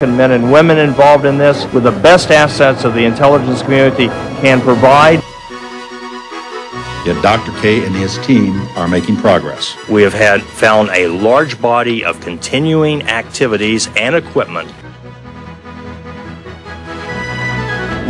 Men and women involved in this with the best assets of the intelligence community can provide. Yet Dr. K and his team are making progress. We have found a large body of continuing activities and equipment.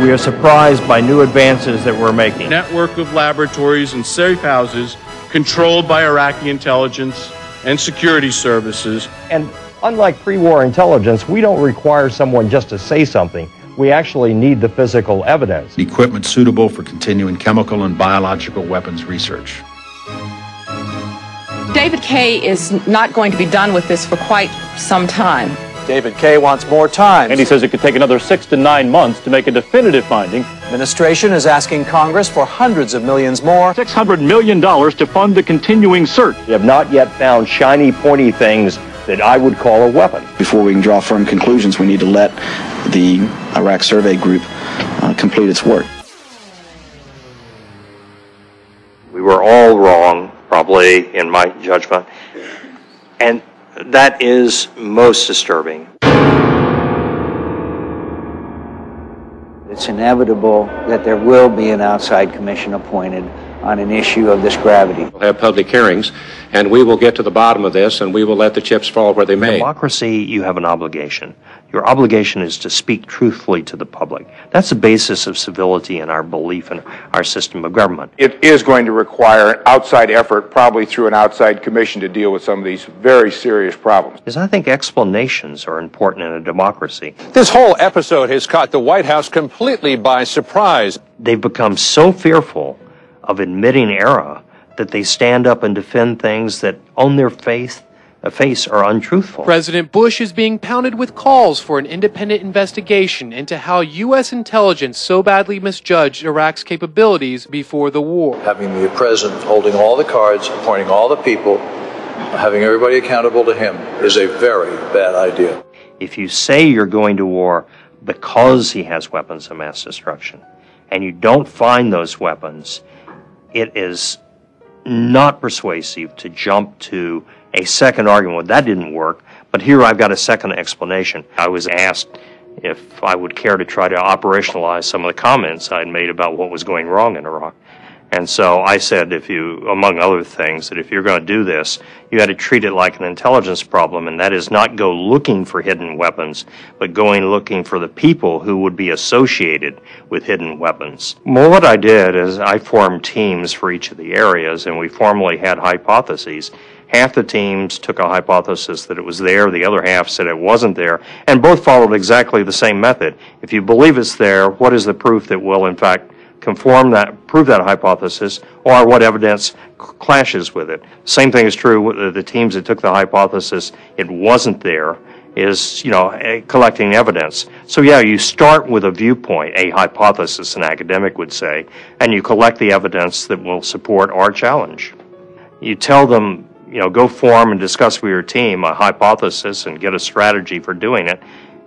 We are surprised by new advances that we're making. Network of laboratories and safe houses controlled by Iraqi intelligence and security services. And unlike pre-war intelligence, we don't require someone just to say something. We actually need the physical evidence. Equipment suitable for continuing chemical and biological weapons research. David K. is not going to be done with this for quite some time. David K. wants more time. And he says it could take another 6 to 9 months to make a definitive finding. Administration is asking Congress for hundreds of millions more. $600 million to fund the continuing search. We have not yet found shiny, pointy things that I would call a weapon. Before we can draw firm conclusions, we need to let the Iraq Survey Group complete its work. We were all wrong, probably, in my judgment, and that is most disturbing. It's inevitable that there will be an outside commission appointed on an issue of this gravity. We'll have public hearings, and we will get to the bottom of this, and we will let the chips fall where they may. Democracy, you have an obligation. Your obligation is to speak truthfully to the public. That's the basis of civility and our belief in our system of government. It is going to require an outside effort, probably through an outside commission, to deal with some of these very serious problems. Because I think explanations are important in a democracy. This whole episode has caught the White House completely by surprise. They've become so fearful of admitting error that they stand up and defend things that on their face are untruthful. President Bush is being pounded with calls for an independent investigation into how U.S. intelligence so badly misjudged Iraq's capabilities before the war. Having the president holding all the cards, appointing all the people, having everybody accountable to him is a very bad idea. If you say you're going to war because he has weapons of mass destruction, and you don't find those weapons, it is not persuasive to jump to a second argument. Well, that didn't work, but here I've got a second explanation. I was asked if I would care to try to operationalize some of the comments I'd made about what was going wrong in Iraq. And so I said, among other things, that if you're going to do this, you had to treat it like an intelligence problem, and that is not go looking for hidden weapons, but going looking for the people who would be associated with hidden weapons. Well, what I did is I formed teams for each of the areas, and we formally had hypotheses. Half the teams took a hypothesis that it was there, the other half said it wasn't there, and both followed exactly the same method. If you believe it's there, what is the proof that will, in fact, prove that hypothesis, or what evidence clashes with it? Same thing is true with the teams that took the hypothesis it wasn't there, is, collecting evidence. So yeah, you start with a viewpoint, a hypothesis, an academic would say, and you collect the evidence that will support our challenge. You tell them, go form and discuss with your team a hypothesis and get a strategy for doing it.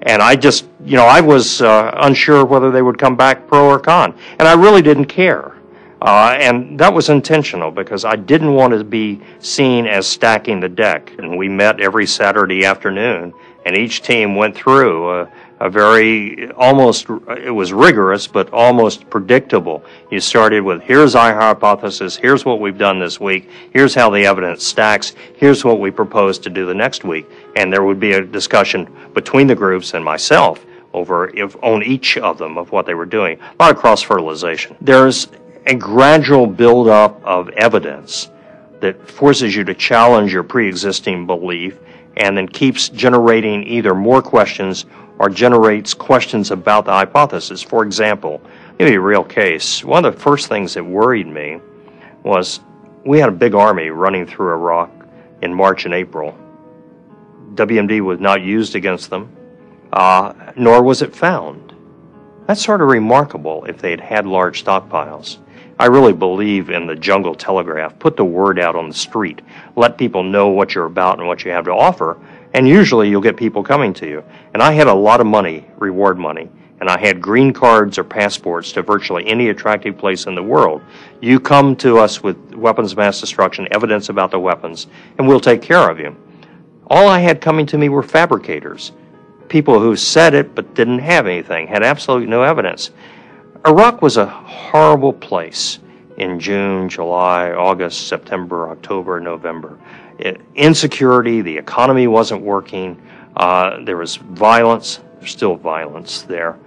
And I just, I was unsure whether they would come back pro or con. And I really didn't care. And that was intentional because I didn't want to be seen as stacking the deck. And we met every Saturday afternoon, and each team went through it was rigorous, but almost predictable. You started with, here's our hypothesis, here's what we've done this week, here's how the evidence stacks, here's what we propose to do the next week. And there would be a discussion between the groups and myself on each of them of what they were doing. A lot of cross-fertilization. There's a gradual build-up of evidence that forces you to challenge your pre-existing belief and then keeps generating either more questions or generates questions about the hypothesis. For example, give you a real case. One of the first things that worried me was we had a big army running through Iraq in March and April. WMD was not used against them, nor was it found. That's sort of remarkable if they had had large stockpiles. I really believe in the jungle telegraph. Put the word out on the street. Let people know what you're about and what you have to offer, and usually you'll get people coming to you. And I had a lot of money, reward money, and I had green cards or passports to virtually any attractive place in the world. You come to us with weapons of mass destruction, evidence about the weapons, and we'll take care of you. All I had coming to me were fabricators. people who said it but didn't have anything, had absolutely no evidence. Iraq was a horrible place in June, July, August, September, October, November. Insecurity, the economy wasn't working, there was violence, there's still violence there.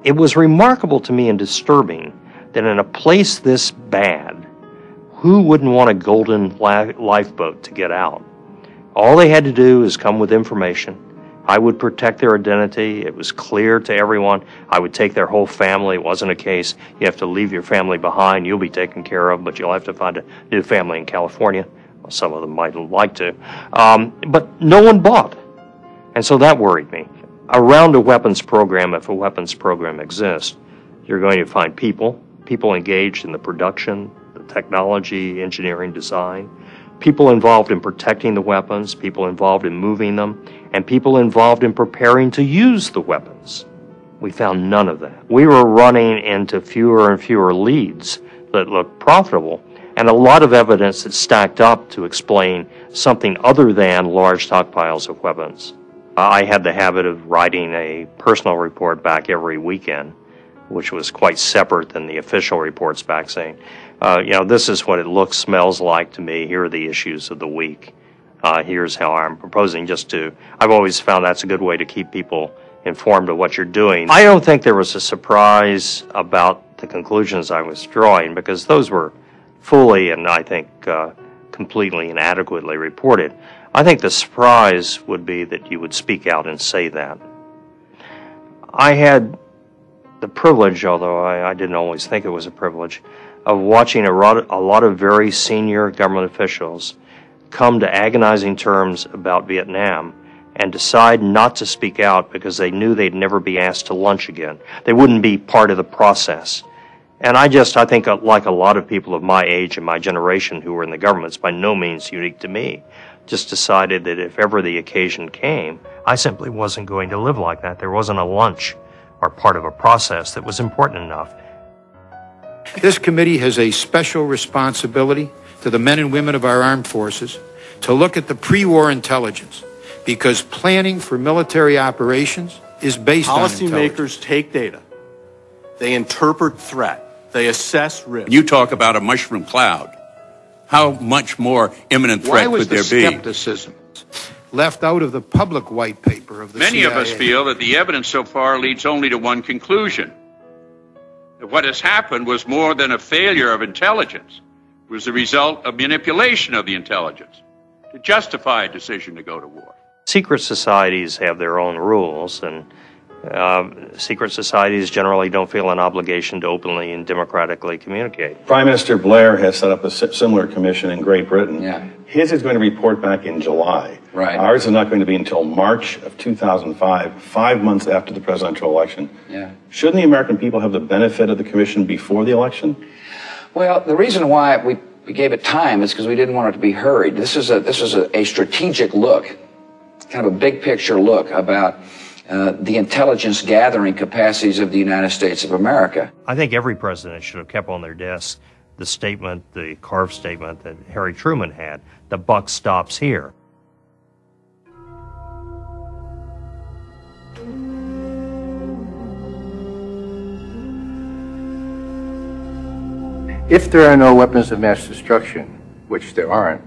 It was remarkable to me and disturbing that in a place this bad, who wouldn't want a golden lifeboat to get out? All they had to do is come with information. I would protect their identity. It was clear to everyone. I would take their whole family. It wasn't a case you have to leave your family behind. You'll be taken care of, but you'll have to find a new family in California. Well, some of them might like to. But no one bought. And so that worried me. Around a weapons program, if a weapons program exists, you're going to find people engaged in the production, the technology, engineering, design, people involved in protecting the weapons, people involved in moving them, and people involved in preparing to use the weapons. We found none of that. We were running into fewer and fewer leads that looked profitable, and a lot of evidence that stacked up to explain something other than large stockpiles of weapons. I had the habit of writing a personal report back every weekend, which was quite separate than the official reports back, saying, this is what it looks, smells like to me. Here are the issues of the week. Here's how I'm proposing I've always found that's a good way to keep people informed of what you're doing. I don't think there was a surprise about the conclusions I was drawing, because those were fully and I think completely and adequately reported. I think the surprise would be that you would speak out and say that. I had the privilege, although I didn't always think it was a privilege, of watching a lot of very senior government officials come to agonizing terms about Vietnam and decide not to speak out because they knew they'd never be asked to lunch again. They wouldn't be part of the process. And I think like a lot of people of my age and my generation who were in the government, it's by no means unique to me, just decided that if ever the occasion came, I simply wasn't going to live like that. There wasn't a lunch or part of a process that was important enough. This committee has a special responsibility to the men and women of our armed forces to look at the pre-war intelligence, because planning for military operations is based on intelligence. Policymakers take data. They interpret threat. They assess risk. You talk about a mushroom cloud. How much more imminent threat could there be? Why was the skepticism left out of the public white paper of the CIA? Many of us feel that the evidence so far leads only to one conclusion. That what has happened was more than a failure of intelligence. It was the result of manipulation of the intelligence to justify a decision to go to war. Secret societies have their own rules, and secret societies generally don't feel an obligation to openly and democratically communicate. Prime Minister Blair has set up a similar commission in Great Britain. Yeah. His is going to report back in July. Right. Ours is not going to be until March of 2005, 5 months after the presidential election. Yeah. Shouldn't the American people have the benefit of the commission before the election? Well, the reason why we gave it time is because we didn't want it to be hurried. This is a strategic look, kind of a big picture look about the intelligence gathering capacities of the United States of America. I think every president should have kept on their desk the statement, the carved statement that Harry Truman had, the buck stops here. If there are no weapons of mass destruction, which there aren't,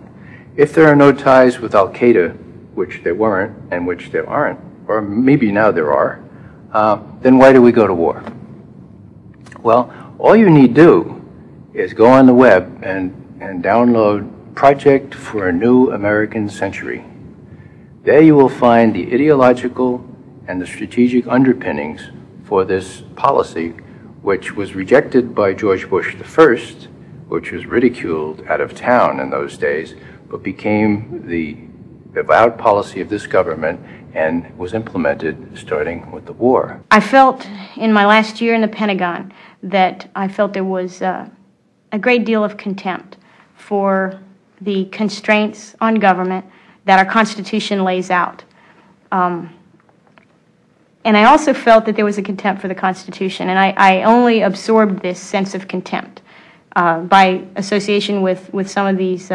if there are no ties with Al-Qaeda, which there weren't and which there aren't, or maybe now there are, then why do we go to war? Well, all you need do is go on the web and download Project for a New American Century. There you will find the ideological and the strategic underpinnings for this policy, which was rejected by George Bush I, which was ridiculed out of town in those days, but became the avowed policy of this government and was implemented starting with the war. I felt in my last year in the Pentagon that I felt there was a great deal of contempt for the constraints on government that our Constitution lays out. And I also felt that there was a contempt for the Constitution, and I only absorbed this sense of contempt by association with some of these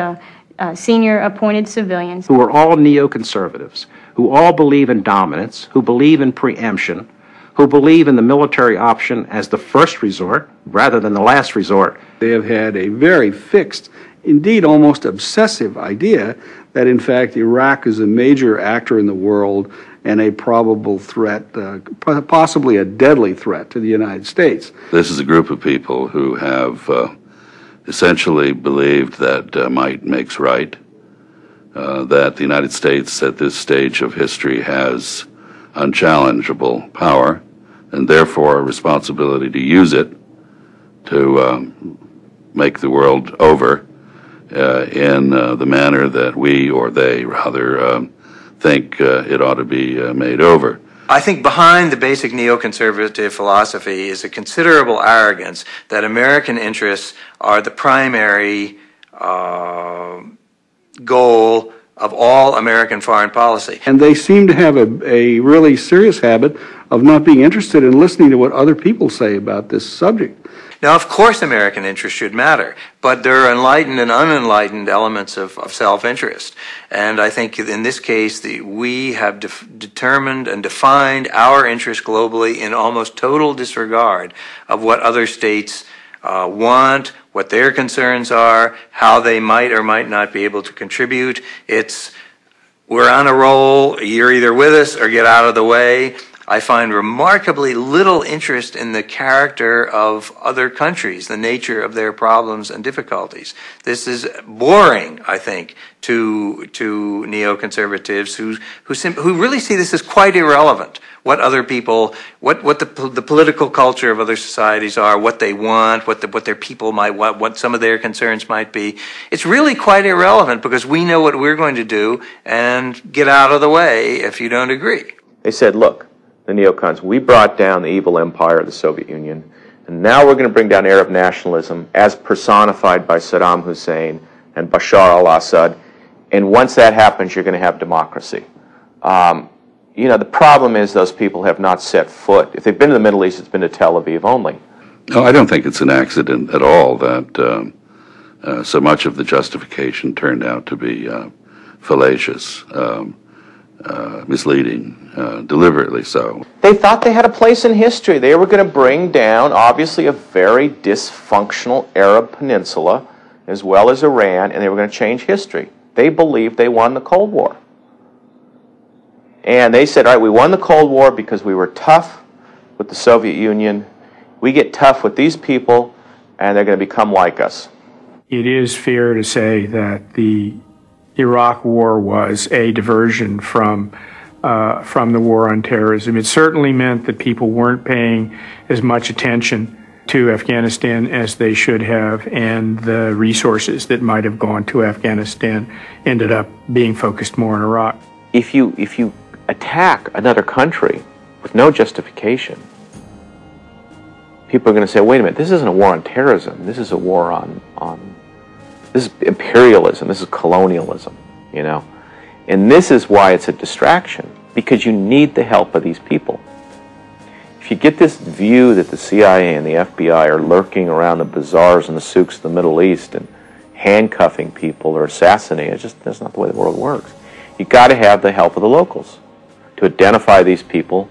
senior appointed civilians. Who are all neoconservatives, who all believe in dominance, who believe in preemption, who believe in the military option as the first resort rather than the last resort. They have had a very fixed, indeed almost obsessive idea that in fact Iraq is a major actor in the world and a probable threat, possibly a deadly threat to the United States. This is a group of people who have essentially believed that might makes right, that the United States at this stage of history has unchallengeable power and therefore a responsibility to use it to make the world over in the manner that we, or they rather, think it ought to be made over. I think behind the basic neoconservative philosophy is a considerable arrogance that American interests are the primary goal of all American foreign policy. And they seem to have a really serious habit of not being interested in listening to what other people say about this subject. Now, of course, American interests should matter, but there are enlightened and unenlightened elements of self-interest. And I think in this case, we have determined and defined our interests globally in almost total disregard of what other states want, what their concerns are, how they might or might not be able to contribute. We're on a roll, you're either with us or get out of the way. I find remarkably little interest in the character of other countries, the nature of their problems and difficulties. This is boring, I think, to neoconservatives who really see this as quite irrelevant. What other people, what the political culture of other societies are, what they want, what their people might want, what some of their concerns might be. It's really quite irrelevant because we know what we're going to do and get out of the way if you don't agree. They said, look, the neocons, we brought down the evil empire of the Soviet Union, and now we're going to bring down Arab nationalism as personified by Saddam Hussein and Bashar al-Assad, and once that happens, you're going to have democracy. You know, the problem is those people have not set foot. If they've been to the Middle East, it's been to Tel Aviv only. No, I don't think it's an accident at all that so much of the justification turned out to be fallacious, misleading, deliberately so. They thought they had a place in history. They were going to bring down, obviously, a very dysfunctional Arab peninsula, as well as Iran, and they were going to change history. They believed they won the Cold War. And they said, all right, we won the Cold War because we were tough with the Soviet Union. We get tough with these people, and they're going to become like us. It is fair to say that the Iraq War was a diversion from the war on terrorism. It certainly meant that people weren't paying as much attention to Afghanistan as they should have, and the resources that might have gone to Afghanistan ended up being focused more in Iraq. If you attack another country with no justification, people are going to say, wait a minute, this isn't a war on terrorism. This is a war on this is imperialism. This is colonialism, you know. And this is why it's a distraction, because you need the help of these people. If you get this view that the CIA and the FBI are lurking around the bazaars and the souks of the Middle East and handcuffing people or assassinating, that's not the way the world works. You've got to have the help of the locals to identify these people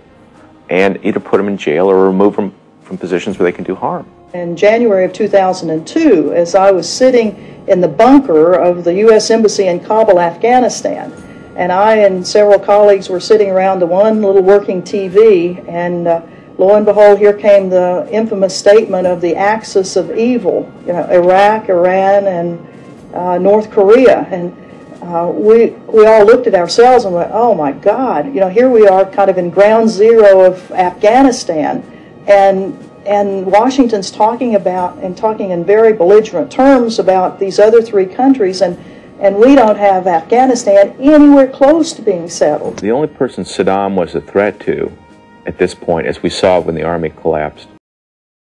and either put them in jail or remove them from positions where they can do harm. In January of 2002, as I was sitting in the bunker of the U.S. Embassy in Kabul, Afghanistan, and I and several colleagues were sitting around the one little working TV, and lo and behold, here came the infamous statement of the axis of evil, you know, Iraq, Iran, and North Korea. And we all looked at ourselves and went, oh my God, you know, here we are kind of in ground zero of Afghanistan, and Washington's talking in very belligerent terms about these other three countries, and we don't have Afghanistan anywhere close to being settled. The only person Saddam was a threat to at this point, as we saw when the army collapsed,